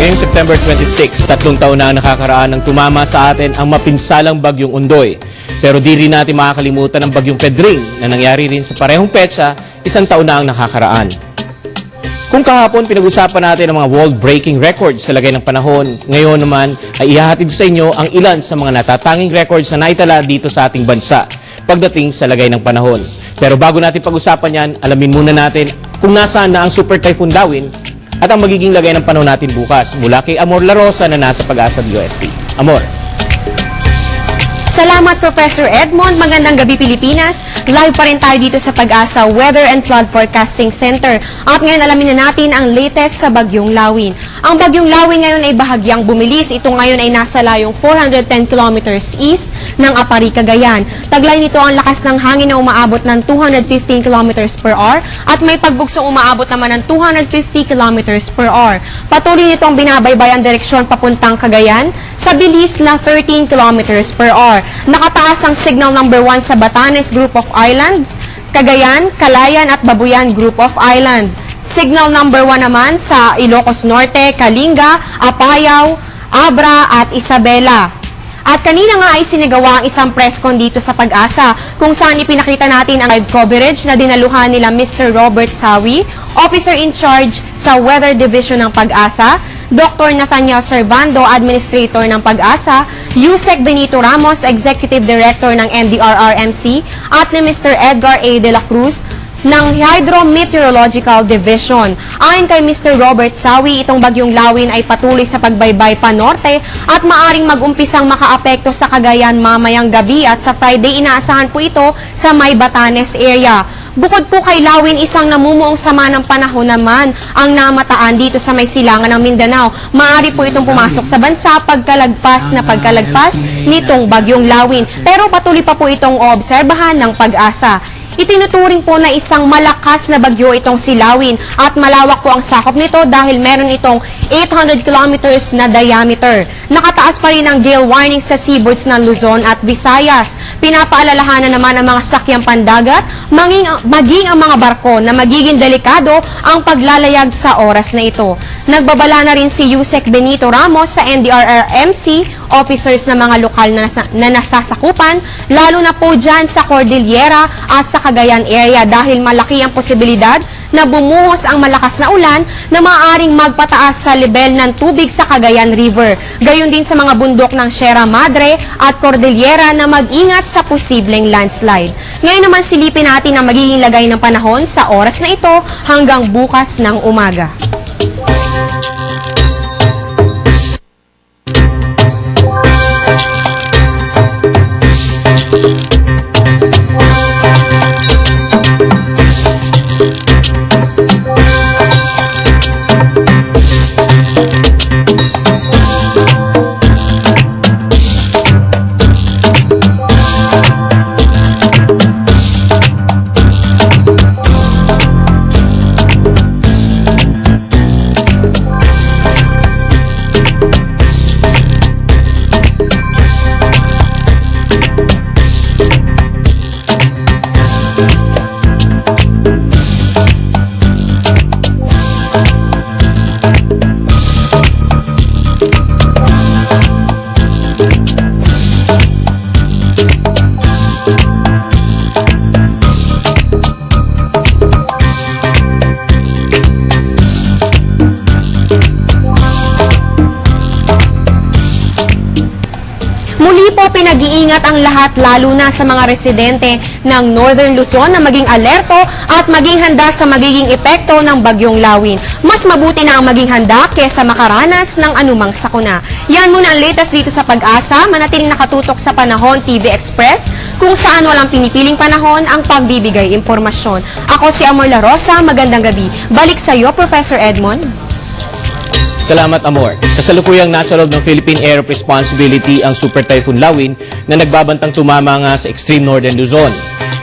Ngayong September 26, 3 taon na ang nakakaraan ng tumama sa atin ang mapinsalang bagyong Undoy. Pero di rin natin makakalimutan ang bagyong Pedring na nangyari rin sa parehong petsa, 1 taon na ang nakakaraan. Kung kahapon pinag-usapan natin ang mga world-breaking records sa lagay ng panahon, ngayon naman ay ihahatid sa inyo ang ilan sa mga natatanging records na naitala dito sa ating bansa pagdating sa lagay ng panahon. Pero bago natin pag-usapan yan, alamin muna natin kung nasaan na ang Super Typhoon Lawin at ang magiging lagay ng panahon natin bukas mula kay Amor La Rosa na nasa Pag-asa DOST. Amor. Salamat, Professor Edmond. Magandang gabi, Pilipinas. Live pa rin tayo dito sa Pag-asa Weather and Flood Forecasting Center. At ngayon alamin na natin ang latest sa Bagyong Lawin. Ang Bagyong Lawin ngayon ay bahagyang bumilis. Ito ngayon ay nasa layong 410 kilometers east ng Apari, Cagayan. Taglay nito ang lakas ng hangin na umaabot ng 215 kilometers per hour at may pagbugsong umaabot naman ng 250 kilometers per hour. Patuloy nitong binabaybay ang direksyon papuntang Cagayan sa bilis na 13 kilometers per hour. Nakataas ang signal number 1 sa Batanes Group of Islands, Cagayan, Calayan at Babuyan Group of Island. Signal number 1 naman sa Ilocos Norte, Kalinga, Apayao, Abra at Isabela. At kanina nga ay sinigawa ang isang press con dito sa Pag-asa kung saan ipinakita natin ang live coverage na dinaluhan nila Mr. Robert Sawi, Officer in Charge sa Weather Division ng Pag-asa, Dr. Nathaniel Servando, Administrator ng Pag-asa, Yusek Benito Ramos, Executive Director ng NDRRMC, at ni Mr. Edgar A. de la Cruz, ng Hydrometeorological Division. Ayon kay Mr. Robert Sawi, itong Bagyong Lawin ay patuloy sa pagbaybay pa norte at maaring mag-umpisang makaapekto sa Cagayan mamayang gabi at sa Friday inaasahan po ito sa May Batanes area. Bukod po kay Lawin, isang namumuong sama ng panahon naman ang namataan dito sa may silangan ng Mindanao. Maaari po itong pumasok sa bansa pagkalagpas nitong Bagyong Lawin. Pero patuloy pa po itong oobserbahan ng Pag-asa. Itinuturing po na isang malakas na bagyo itong si Lawin at malawak po ang sakop nito dahil meron itong 800 kilometers na diameter. Nakataas pa rin ang gale warning sa seaboards ng Luzon at Visayas. Pinapaalalahanan naman ang mga sakyang pandagat, maging ang mga barko na magiging delikado ang paglalayag sa oras na ito. Nagbabala na rin si Yusek Benito Ramos sa NDRRMC, officers na mga lokal na nasasakupan, lalo na po dyan sa Cordillera at sa Cagayan area dahil malaki ang posibilidad na bumuhos ang malakas na ulan na maaaring magpataas sa level ng tubig sa Cagayan River. Gayon din sa mga bundok ng Sierra Madre at Cordillera na mag-ingat sa posibleng landslide. Ngayon naman silipin natin ang magiging lagay ng panahon sa oras na ito hanggang bukas ng umaga. Muli po pinag-iingat ang lahat lalo na sa mga residente ng Northern Luzon na maging alerto at maging handa sa magiging epekto ng Bagyong Lawin. Mas mabuti na ang maging handa kesa makaranas ng anumang sakuna. Yan muna ang latest dito sa Pag-asa. Manatiling nakatutok sa Panahon TV Express kung saan walang pinipiling panahon ang pagbibigay impormasyon. Ako si Amor La Rosa. Magandang gabi. Balik sa iyo, Professor Edmond. Salamat, Amor. Kasalukuyang nasa loob ng Philippine Area of Responsibility ang Super Typhoon Lawin na nagbabantang tumama nga sa extreme northern Luzon.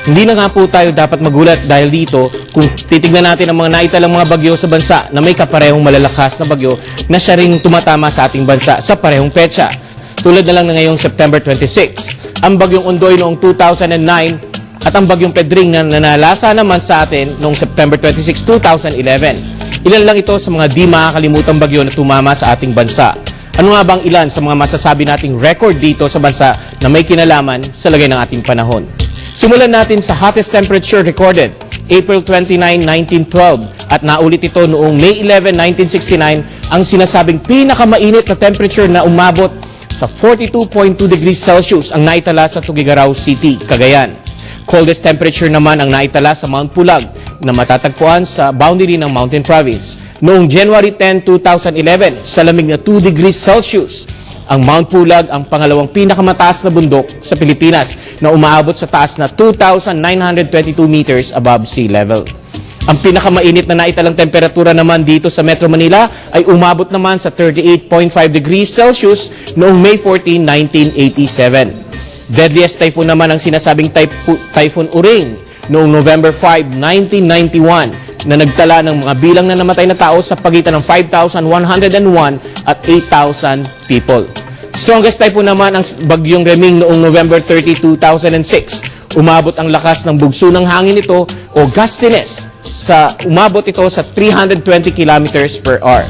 Hindi na nga po tayo dapat magulat dahil dito kung titignan natin ang mga naitalang mga bagyo sa bansa na may kaparehong malalakas na bagyo na siya ring tumatama sa ating bansa sa parehong petsa. Tulad na lang na ngayong September 26, ang bagyong Undoy noong 2009 at ang bagyong Pedring na nanalasa naman sa atin noong September 26, 2011. Ilan lang ito sa mga di makakalimutang bagyo na tumama sa ating bansa. Ano nga bang ilan sa mga masasabi nating record dito sa bansa na may kinalaman sa lagay ng ating panahon? Simulan natin sa hottest temperature recorded, April 29, 1912 at naulit ito noong May 11, 1969 ang sinasabing pinakamainit na temperature na umabot sa 42.2 degrees Celsius ang naitala sa Tuguegarao City, Cagayan. Coldest temperature naman ang naitala sa Mount Pulag na matatagpuan sa boundary ng Mountain Province. Noong January 10, 2011, sa lamig na 2 degrees Celsius, ang Mount Pulag ang pangalawang pinakamataas na bundok sa Pilipinas na umaabot sa taas na 2,922 meters above sea level. Ang pinakamainit na naitalang temperatura naman dito sa Metro Manila ay umabot naman sa 38.5 degrees Celsius noong May 14, 1987. Deadliest typhoon naman ang sinasabing Typhoon Uring noong November 5, 1991 na nagtala ng mga bilang na namatay na tao sa pagitan ng 5,101 at 8,000 people. Strongest typhoon naman ang Bagyong Reming noong November 30, 2006. Umabot ang lakas ng bugso ng hangin nito o gustiness umabot ito sa 320 kilometers per hour.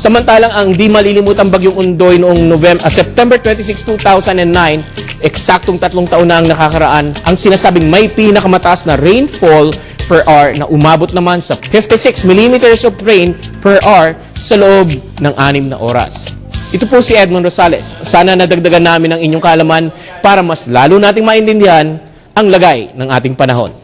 Samantalang ang di malilimutang Bagyong Undoy noong September 26, 2009, eksaktong 3 taon na ang nakakaraan, ang sinasabing may pinakamataas na rainfall per hour na umabot naman sa 56 millimeters of rain per hour sa loob ng 6 na oras. Ito po si Edmond Rosales. Sana nadagdagan namin ang inyong kaalaman para mas lalo nating maintindihan ang lagay ng ating panahon.